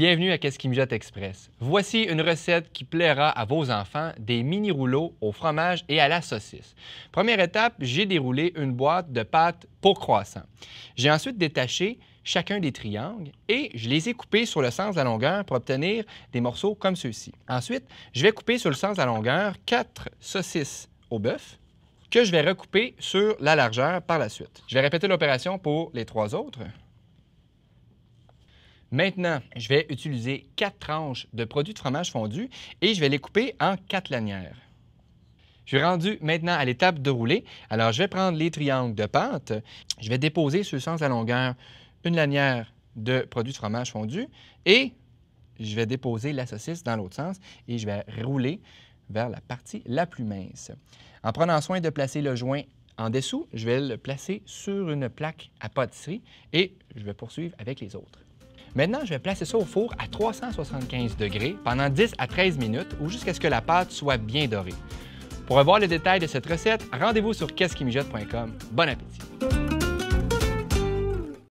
Bienvenue à Qu'est-ce qui mijote Express. Voici une recette qui plaira à vos enfants, des mini rouleaux au fromage et à la saucisse. Première étape, j'ai déroulé une boîte de pâte pour croissant. J'ai ensuite détaché chacun des triangles et je les ai coupés sur le sens de la longueur pour obtenir des morceaux comme ceux-ci. Ensuite, je vais couper sur le sens de la longueur 4 saucisses au bœuf que je vais recouper sur la largeur par la suite. Je vais répéter l'opération pour les 3 autres. Maintenant, je vais utiliser 4 tranches de produits de fromage fondu et je vais les couper en 4 lanières. Je suis rendu maintenant à l'étape de rouler. Alors, je vais prendre les triangles de pâte. Je vais déposer sur le sens de la longueur une lanière de produits de fromage fondu et je vais déposer la saucisse dans l'autre sens et je vais rouler vers la partie la plus mince. En prenant soin de placer le joint en dessous, je vais le placer sur une plaque à pâtisserie et je vais poursuivre avec les autres. Maintenant, je vais placer ça au four à 375 degrés pendant 10 à 13 minutes ou jusqu'à ce que la pâte soit bien dorée. Pour revoir les détails de cette recette, rendez-vous sur qu'est-ce qui mijote.com. Bon appétit!